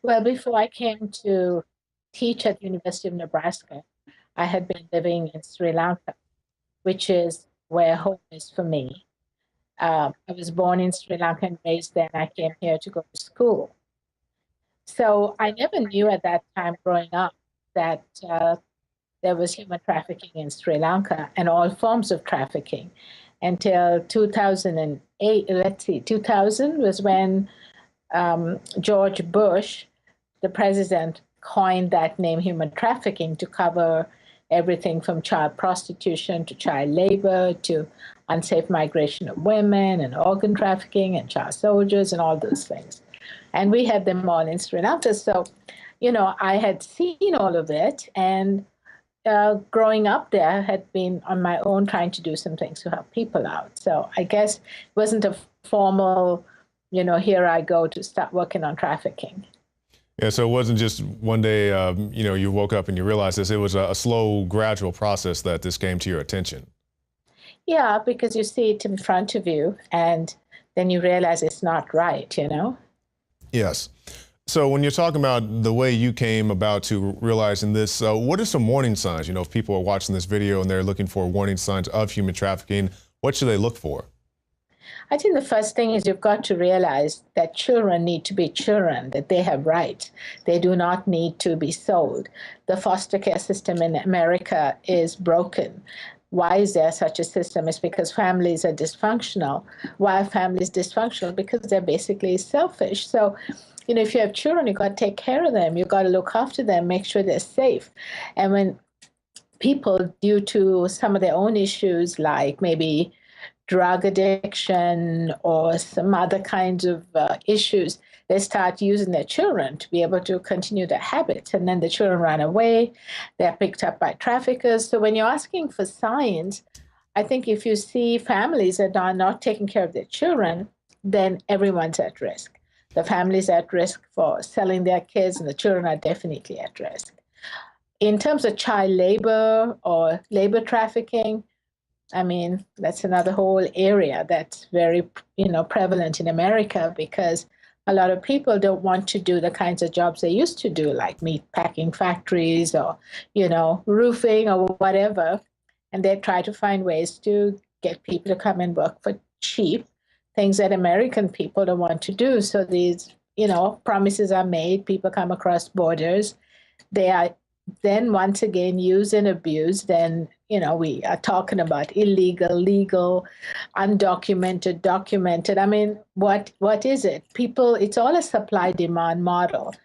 [SPEAKER 1] Well, before I came to teach at the University of Nebraska, I had been living in Sri Lanka, which is where home is for me. I was born in Sri Lanka and raised there, and I came here to go to school. So I never knew at that time growing up that there was human trafficking in Sri Lanka and all forms of trafficking until 2008. 2000 was when George Bush, the president, coined that name human trafficking to cover everything from child prostitution to child labor to unsafe migration of women and organ trafficking and child soldiers and all those things. And we had them all in Sri Lanka. So, you know, I had seen all of it, and growing up there, I had been on my own trying to do some things to help people out. So I guess it wasn't a formal, you know, here I go to start working on trafficking.
[SPEAKER 22] Yeah, so it wasn't just one day, you know, you woke up and you realized this. It was a slow, gradual process that this came to your attention.
[SPEAKER 1] Yeah, because you see it in front of you, and then you realize it's not right, you know?
[SPEAKER 22] Yes. So when you're talking about the way you came about to realizing this, what are some warning signs? You know, if people are watching this video and they're looking for warning signs of human trafficking, what should they look for?
[SPEAKER 1] I think the first thing is you've got to realize that children need to be children, that they have rights. They do not need to be sold. The foster care system in America is broken. Why is there such a system? It's because families are dysfunctional. Why are families dysfunctional? Because they're basically selfish. So, you know, if you have children, you've got to take care of them. You've got to look after them, make sure they're safe. And when people, due to some of their own issues, like maybe drug addiction or some other kinds of issues, they start using their children to be able to continue their habits. And then the children run away. They're picked up by traffickers. So when you're asking for signs, I think if you see families that are not taking care of their children, then everyone's at risk. The families at risk for selling their kids, and the children are definitely at risk. In terms of child labor or labor trafficking, I mean, that's another whole area that's very, prevalent in America, because a lot of people don't want to do the kinds of jobs they used to do, like meat packing factories or, roofing or whatever. And they try to find ways to get people to come and work for cheap, things that American people don't want to do. So these, promises are made, people come across borders. They are then once again used and abused. Then, we are talking about illegal, legal, undocumented, documented. I mean, what is it? People, it's all a supply-demand model.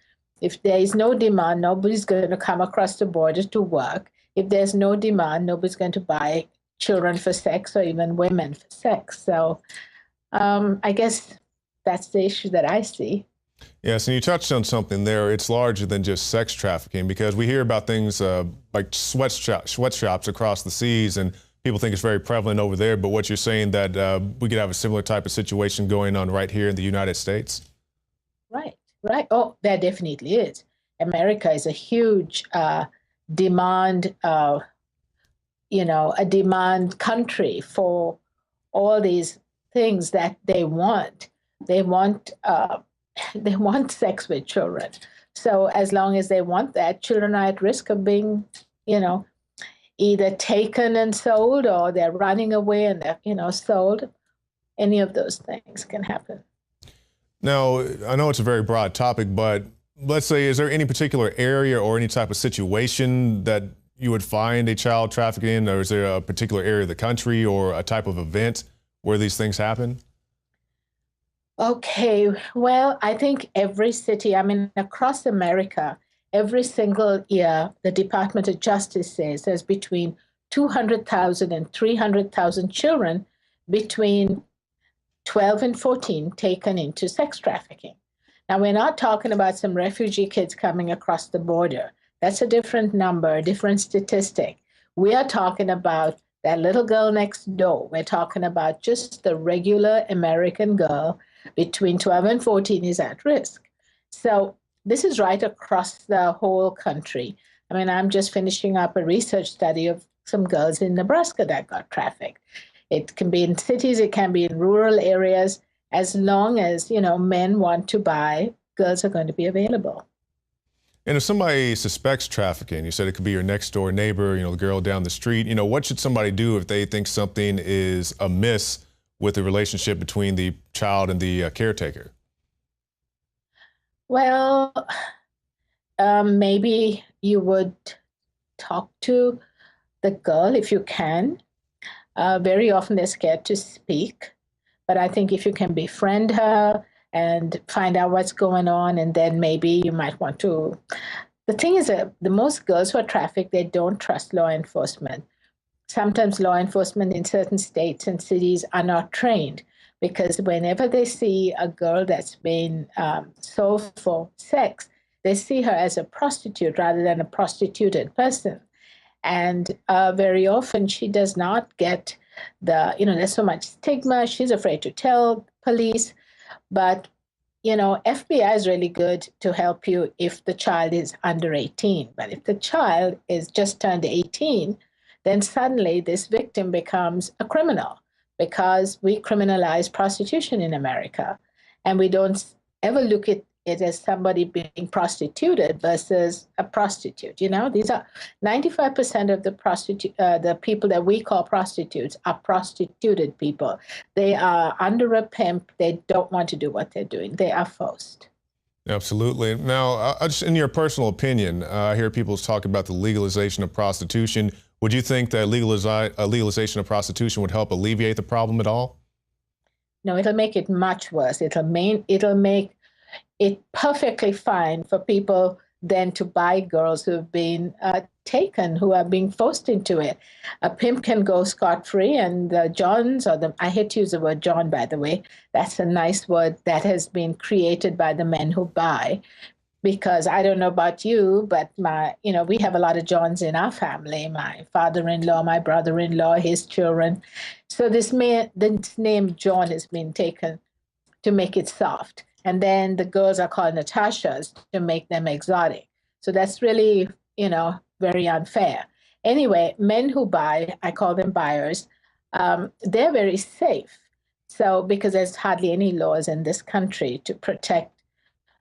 [SPEAKER 1] If there is no demand, nobody's going to come across the border to work. If there's no demand, nobody's going to buy children for sex or even women for sex. So I guess that's the issue that I see.
[SPEAKER 22] Yes, and you touched on something there. It's larger than just sex trafficking, because we hear about things like sweatshops across the seas, and people think it's very prevalent over there. But what you're saying, that we could have a similar type of situation going on right here in the United States?
[SPEAKER 1] Right. Oh, there definitely is. America is a huge demand, a demand country for all these things that they want. They want sex with children. So as long as they want that, children are at risk of being, either taken and sold, or they're running away and they're, sold. Any of those things can happen.
[SPEAKER 22] Now, I know it's a very broad topic, but let's say, is there any particular area or any type of situation that you would find a child trafficking in, or is there a particular area of the country or a type of event where these things happen?
[SPEAKER 1] Okay, well, I think every city, across America, every single year, the Department of Justice says there's between 200,000 and 300,000 children between 12 and 14 taken into sex trafficking. Now, we're not talking about some refugee kids coming across the border. That's a different number, a different statistic. We are talking about that little girl next door. We're talking about just the regular American girl between 12 and 14 is at risk. So this is right across the whole country. I'm just finishing up a research study of some girls in Nebraska that got trafficked. It can be in cities, it can be in rural areas. As long as, men want to buy, girls are going to be available.
[SPEAKER 22] And if somebody suspects trafficking, you said it could be your next door neighbor, the girl down the street, what should somebody do if they think something is amiss with the relationship between the child and the caretaker?
[SPEAKER 1] Well, maybe you would talk to the girl if you can. Very often they're scared to speak, but I think if you can befriend her and find out what's going on, and then maybe you might want to. The thing is that the most girls who are trafficked, they don't trust law enforcement. Sometimes law enforcement in certain states and cities are not trained, because whenever they see a girl that's been sold for sex, they see her as a prostitute rather than a prostituted person. And very often she does not get there's so much stigma. She's afraid to tell police. But, FBI is really good to help you if the child is under 18. But if the child is just turned 18, then suddenly this victim becomes a criminal, because we criminalize prostitution in America. And we don't ever look at it as somebody being prostituted versus a prostitute. These are 95% of the people that we call prostitutes are prostituted people. They are under a pimp. They don't want to do what they're doing. They are forced.
[SPEAKER 22] Absolutely. Now, just in your personal opinion, I hear people talk about the legalization of prostitution. Would you think that legalization of prostitution would help alleviate the problem at all?
[SPEAKER 1] No, it'll make it much worse. It'll make it perfectly fine for people then to buy girls who have been taken, who are being forced into it. A pimp can go scot-free, and the Johns, I hate to use the word John, by the way, that's a nice word that has been created by the men who buy. Because I don't know about you, but we have a lot of Johns in our family, my father-in-law, my brother-in-law, his children. So this name John has been taken to make it soft. And then the girls are called Natashas to make them exotic. So that's really, very unfair. Anyway, men who buy, I call them buyers, they're very safe. So because there's hardly any laws in this country to protect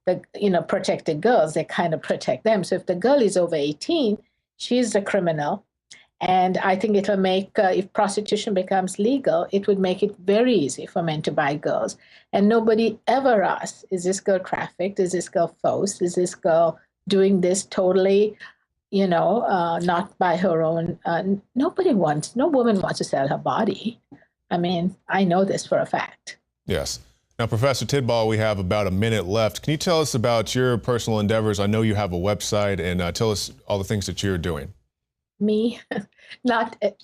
[SPEAKER 1] the girls, they kind of protect them. So if the girl is over 18, she's a criminal. And I think it'll make, if prostitution becomes legal, it would make it very easy for men to buy girls. And nobody ever asks, is this girl trafficked? Is this girl forced? Is this girl doing this totally, not by her own? No woman wants to sell her body. I mean, I know this for a fact.
[SPEAKER 22] Yes. Now, Professor Tidball, we have about a minute left. Can you tell us about your personal endeavors? I know you have a website, and tell us all the things that you're doing.
[SPEAKER 1] Me,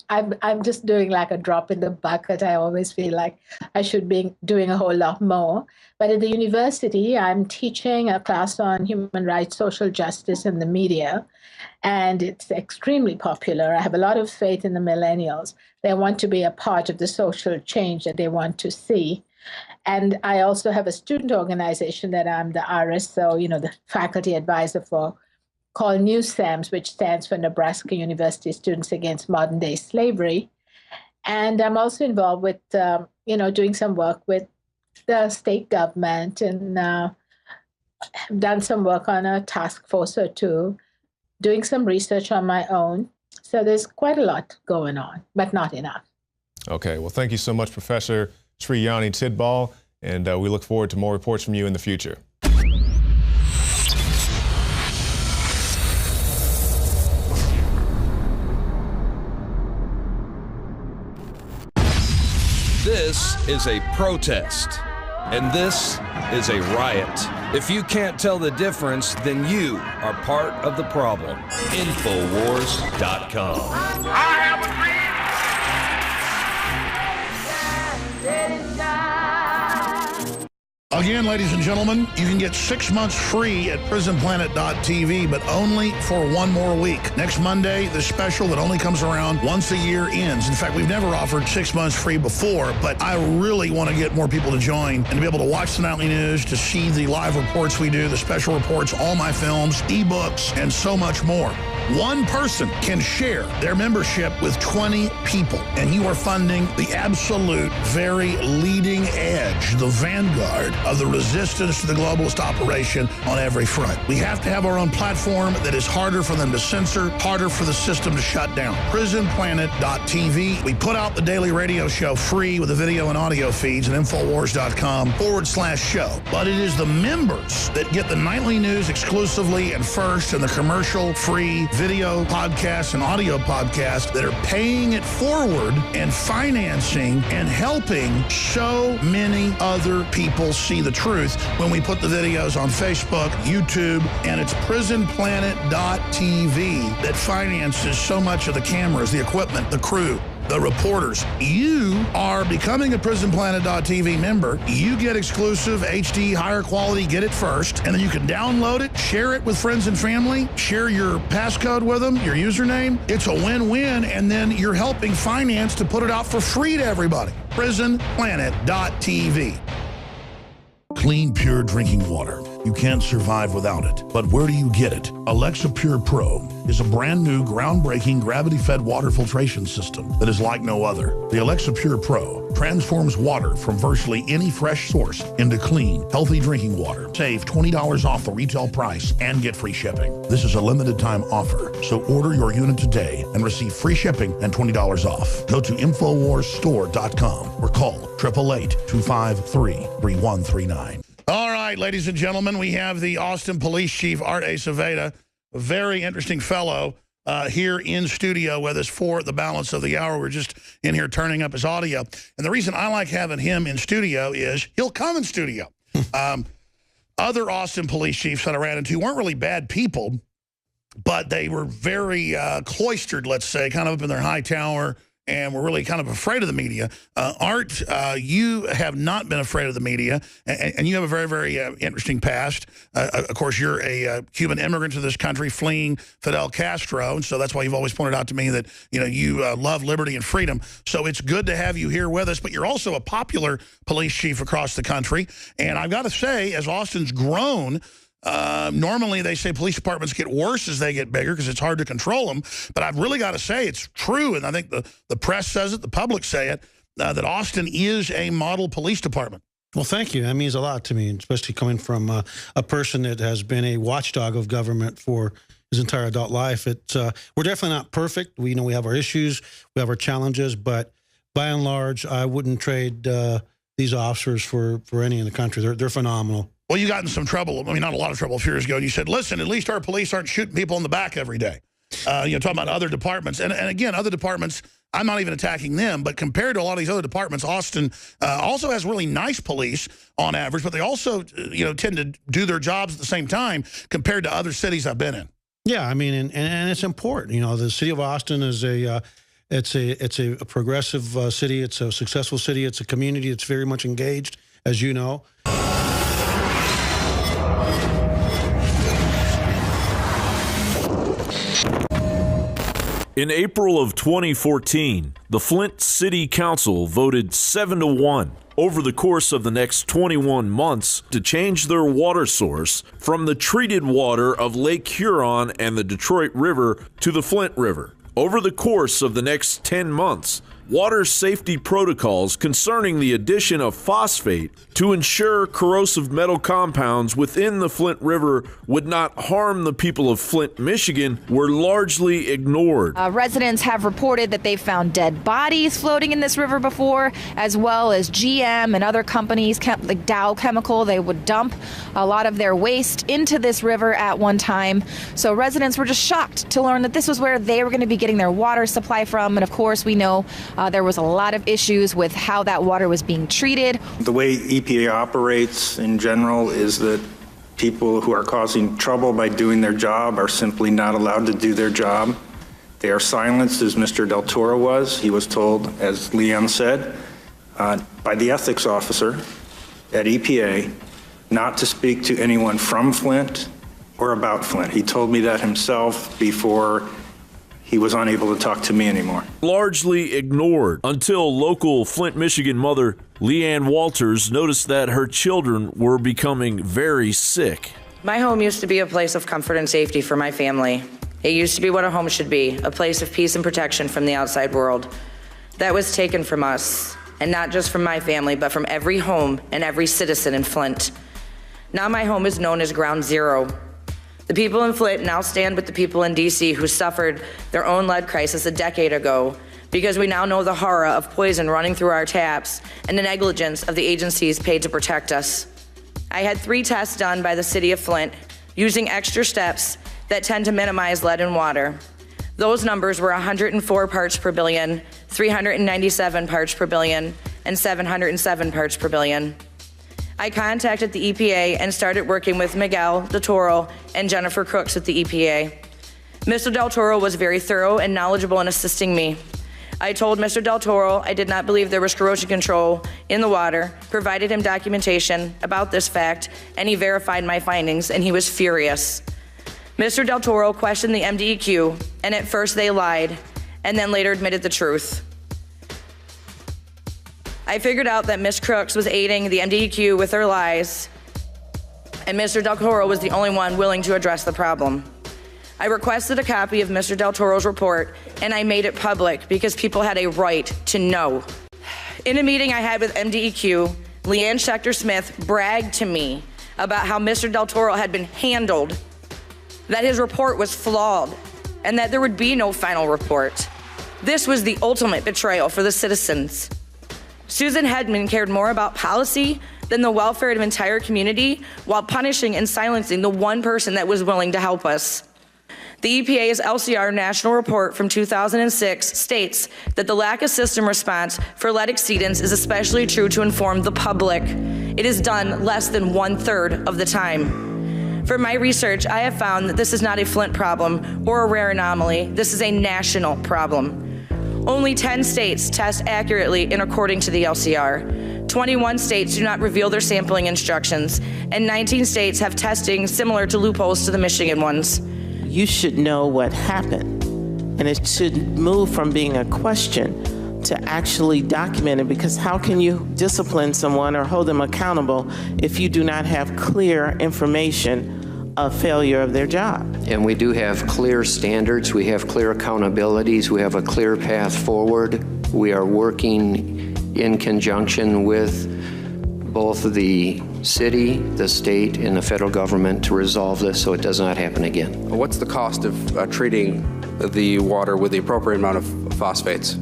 [SPEAKER 1] I'm just doing like a drop in the bucket. I always feel like I should be doing a whole lot more. But at the university, I'm teaching a class on human rights, social justice, and the media. And it's extremely popular. I have a lot of faith in the millennials. They want to be a part of the social change that they want to see. And I also have a student organization that I'm the RSO, the faculty advisor for, called NewSAMS, which stands for Nebraska University Students Against Modern Day Slavery. And I'm also involved with, doing some work with the state government, and done some work on a task force or two, doing some research on my own. So there's quite a lot going on, but not enough.
[SPEAKER 22] Okay, well, thank you so much, Professor Sriyani Tidball, and we look forward to more reports from you in the future.
[SPEAKER 17] This is a protest, and this is a riot. If you can't tell the difference, then you are part of the problem. Infowars.com.
[SPEAKER 5] I have a dream. Again, ladies and gentlemen, you can get 6 months free at prisonplanet.tv, but only for 1 more week. Next Monday, the special that only comes around once a year ends. In fact, we've never offered 6 months free before, but I really want to get more people to join and to be able to watch the nightly news, to see the live reports we do, the special reports, all my films, ebooks, and so much more. One person can share their membership with 20 people, and you are funding the absolute very leading edge, the vanguard of the resistance to the globalist operation on every front. We have to have our own platform that is harder for them to censor, harder for the system to shut down. prisonplanet.tv. We put out the daily radio show free with the video and audio feeds at infowars.com/show. But it is the members that get the nightly news exclusively and first, and the commercial-free video podcasts and audio podcasts that are paying it forward and financing and helping so many other people see the truth when we put the videos on Facebook, YouTube, and it's prisonplanet.tv that finances so much of the cameras, the equipment, the crew, the reporters. You are becoming a prisonplanet.tv member. You get exclusive HD, higher quality, get it first, and then you can download it, share it with friends and family, share your passcode with them, your username. It's a win-win, and then you're helping finance to put it out for free to everybody. prisonplanet.tv. Clean, pure drinking water. You can't survive without it. But where do you get it? Alexa Pure Pro is a brand new, groundbreaking, gravity-fed water filtration system that is like no other. The Alexa Pure Pro transforms water from virtually any fresh source into clean, healthy drinking water. Save $20 off the retail price and get free shipping. This is a limited time offer, so order your unit today and receive free shipping and $20 off. Go to InfoWarsStore.com or call 888-253-3139. All right, ladies and gentlemen, we have the Austin Police Chief, Art Aceveda, a very interesting fellow, here in studio with us for the balance of the hour. We're just in here turning up his audio. And the reason I like having him in studio is he'll come in studio. Other Austin police chiefs that I ran into weren't really bad people, but they were very cloistered, let's say, kind of up in their high tower and we're really kind of afraid of the media. Art, you have not been afraid of the media, and you have a very, very interesting past. Of course, you're a Cuban immigrant to this country fleeing Fidel Castro, and so that's why you've always pointed out to me that you love liberty and freedom. So it's good to have you here with us, but you're also a popular police chief across the country, and I've got to say, as Austin's grown, normally they say police departments get worse as they get bigger because it's hard to control them. But I've really got to say it's true, and I think the press says it, the public say it, that Austin is a model police department.
[SPEAKER 3] Well, thank you. That means a lot to me, especially coming from a person that has been a watchdog of government for his entire adult life. We're definitely not perfect. We have our issues, we have our challenges, but by and large, I wouldn't trade these officers for any in the country. They're phenomenal.
[SPEAKER 5] Well, you got in some trouble. I mean, not a lot of trouble a few years ago. And you said, listen, at least our police aren't shooting people in the back every day. Talking about other departments. And again, other departments, I'm not even attacking them, but compared to a lot of these other departments, Austin also has really nice police on average, but they also, tend to do their jobs at the same time compared to other cities I've been in.
[SPEAKER 3] Yeah, I mean, and it's important. The city of Austin is it's a progressive city. It's a successful city. It's a community that's very much engaged, as you know.
[SPEAKER 4] In April of 2014, the Flint City Council voted 7-1 over the course of the next 21 months to change their water source from the treated water of Lake Huron and the Detroit River to the Flint River. Over the course of the next 10 months, water safety protocols concerning the addition of phosphate to ensure corrosive metal compounds within the Flint River would not harm the people of Flint, Michigan, were largely ignored.
[SPEAKER 8] Residents have reported that they've found dead bodies floating in this river before, as well as GM and other companies, like Dow Chemical, they would dump a lot of their waste into this river at one time. So residents were just shocked to learn that this was where they were going to be getting their water supply from. And of course, we know there was a lot of issues with how that water was being treated.
[SPEAKER 24] The way EPA operates in general is that people who are causing trouble by doing their job are simply not allowed to do their job. They are silenced, as Mr. Del Toro was. He was told, as Leanne said, by the ethics officer at EPA not to speak to anyone from Flint or about Flint. He told me that himself before he was unable to talk to me anymore.
[SPEAKER 4] Largely ignored until local Flint, Michigan mother Leanne Walters noticed that her children were becoming very sick.
[SPEAKER 25] My home used to be a place of comfort and safety for my family. It used to be what a home should be, a place of peace and protection from the outside world. That was taken from us, and not just from my family, but from every home and every citizen in Flint. Now my home is known as Ground Zero. The people in Flint now stand with the people in D.C. who suffered their own lead crisis a decade ago, because we now know the horror of poison running through our taps and the negligence of the agencies paid to protect us. I had 3 tests done by the city of Flint using extra steps that tend to minimize lead in water. Those numbers were 104 parts per billion, 397 parts per billion, and 707 parts per billion. I contacted the EPA and started working with Miguel Del Toro and Jennifer Crooks with the EPA. Mr. Del Toro was very thorough and knowledgeable in assisting me. I told Mr. Del Toro I did not believe there was corrosion control in the water, provided him documentation about this fact, and he verified my findings, and he was furious. Mr. Del Toro questioned the MDEQ, and at first they lied, and then later admitted the truth. I figured out that Ms. Crooks was aiding the MDEQ with her lies, and Mr. Del Toro was the only one willing to address the problem. I requested a copy of Mr. Del Toro's report, and I made it public because people had a right to know. In a meeting I had with MDEQ, Leanne Schechter-Smith bragged to me about how Mr. Del Toro had been handled, that his report was flawed, and that there would be no final report. This was the ultimate betrayal for the citizens. Susan Hedman cared more about policy than the welfare of an entire community, while punishing and silencing the one person that was willing to help us. The EPA's LCR national report from 2006 states that the lack of system response for lead exceedance is especially true to inform the public. It is done less than 1/3 of the time. For my research, I have found that this is not a Flint problem or a rare anomaly. This is a national problem. Only 10 states test accurately and according to the LCR. 21 states do not reveal their sampling instructions, and 19 states have testing similar to loopholes to the Michigan ones.
[SPEAKER 6] You should know what happened, and it should move from being a question to actually document it, because how can you discipline someone or hold them accountable if you do not have clear information of failure of their job?
[SPEAKER 7] And we do have clear standards, we have clear accountabilities, we have a clear path forward. We are working in conjunction with both the city, the state, and the federal government to resolve this so it does not happen again.
[SPEAKER 9] What's the cost of treating the water with the appropriate amount of phosphates?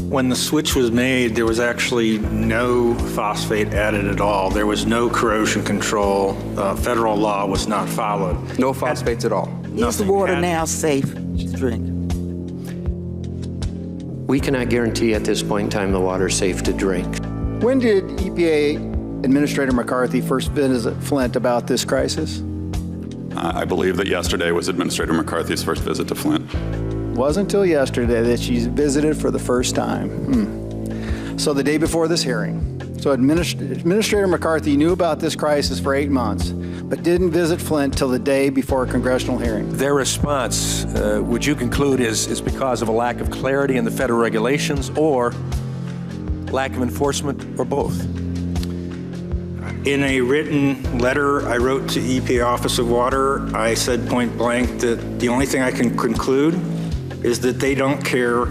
[SPEAKER 9] When the switch was made, there was actually no phosphate added at all. There was no corrosion control. Federal law was not followed. No phosphates at all.
[SPEAKER 6] Is the water now safe to drink?
[SPEAKER 7] We cannot guarantee at this point in time the water is safe to drink.
[SPEAKER 10] When did EPA Administrator McCarthy first visit Flint about this crisis?
[SPEAKER 15] I believe that yesterday was Administrator McCarthy's first visit to Flint.
[SPEAKER 10] Wasn't until yesterday that she visited for the first time. So the day before this hearing. So Administrator McCarthy knew about this crisis for 8 months, but didn't visit Flint till the day before a congressional hearing.
[SPEAKER 26] Their response, would you conclude, is because of a lack of clarity in the federal regulations or lack of enforcement, or both?
[SPEAKER 24] In a written letter I wrote to EPA Office of Water, I said point blank that the only thing I can conclude is that they don't care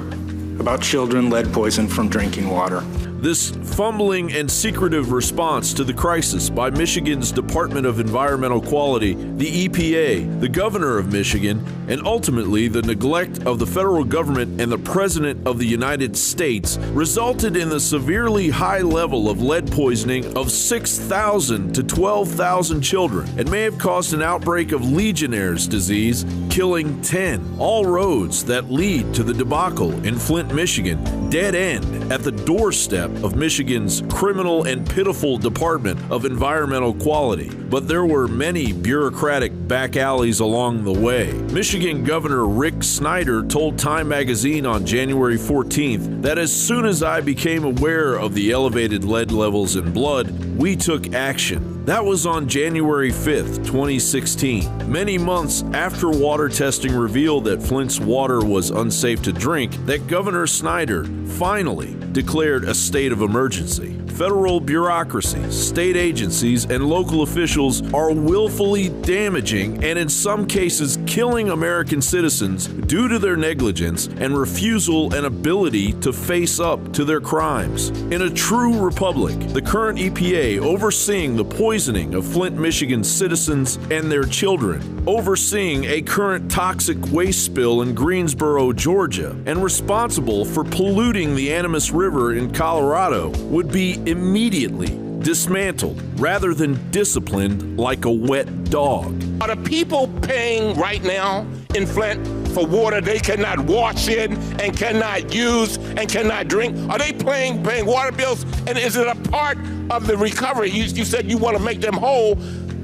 [SPEAKER 24] about children lead poisoned from drinking water.
[SPEAKER 4] This fumbling and secretive response to the crisis by Michigan's Department of Environmental Quality, the EPA, the governor of Michigan, and ultimately the neglect of the federal government and the President of the United States resulted in the severely high level of lead poisoning of 6,000 to 12,000 children and may have caused an outbreak of Legionnaire's disease, killing 10. All roads that lead to the debacle in Flint, Michigan, dead end at the doorstep of Michigan's criminal and pitiful Department of Environmental Quality. But there were many bureaucratic back alleys along the way. Michigan Governor Rick Snyder told Time magazine on January 14th that as soon as I became aware of the elevated lead levels in blood, we took action. That was on January 5th, 2016. Many months after water testing revealed that Flint's water was unsafe to drink, that Governor Snyder finally declared a state of emergency. Federal bureaucracies, state agencies, and local officials are willfully damaging and in some cases killing American citizens due to their negligence and refusal and ability to face up to their crimes. In a true republic, the current EPA overseeing the poisoning of Flint, Michigan citizens and their children, overseeing a current toxic waste spill in Greensboro, Georgia, and responsible for polluting the Animas River in Colorado, would be immediately dismantled rather than disciplined like a wet dog.
[SPEAKER 27] Are the people paying right now in Flint for water they cannot wash in and cannot use and cannot drink? Are they paying water bills? And is it a part of the recovery? You said you want to make them whole.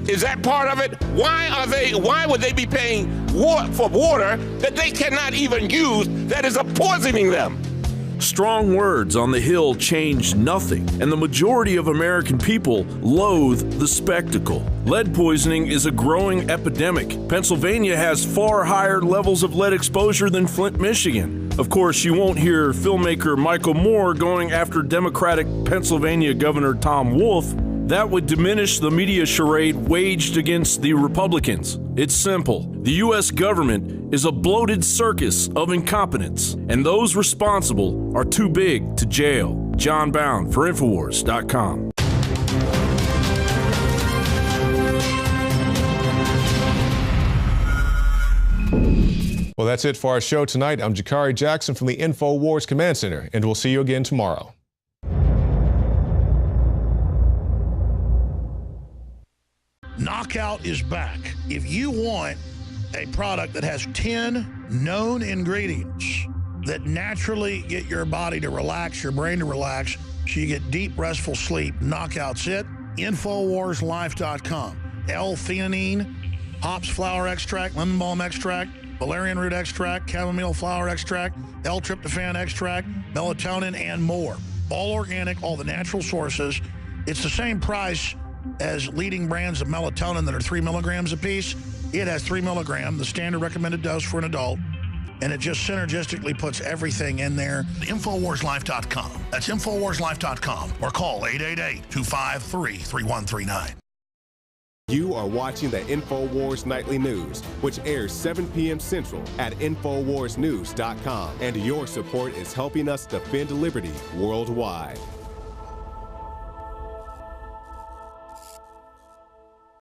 [SPEAKER 27] Is that part of it? Why would they be paying for water that they cannot even use that is poisoning them?
[SPEAKER 4] Strong words on the Hill change nothing, and the majority of American people loathe the spectacle. Lead poisoning is a growing epidemic. Pennsylvania has far higher levels of lead exposure than Flint, Michigan. Of course, you won't hear filmmaker Michael Moore going after Democratic Pennsylvania Governor Tom Wolf. That would diminish the media charade waged against the Republicans. It's simple. The U.S. government is a bloated circus of incompetence, and those responsible are too big to jail. John Bound for Infowars.com.
[SPEAKER 22] Well, that's it for our show tonight. I'm Jakari Jackson from the InfoWars Command Center, and we'll see you again tomorrow.
[SPEAKER 5] Knockout is back. If you want a product that has 10 known ingredients that naturally get your body to relax, your brain to relax, so you get deep, restful sleep, Knockout's it. InfoWarsLife.com. L-theanine, hops flower extract, lemon balm extract, valerian root extract, chamomile flower extract, L-tryptophan extract, melatonin, and more. All organic, all the natural sources. It's the same price as leading brands of melatonin that are 3 milligrams a piece. It has 3 milligrams, the standard recommended dose for an adult, and it just synergistically puts everything in there. InfoWarsLife.com. That's InfoWarsLife.com, or call 888-253-3139.
[SPEAKER 11] You are watching the InfoWars Nightly News, which airs 7 p.m. Central at InfoWarsNews.com. And your support is helping us defend liberty worldwide.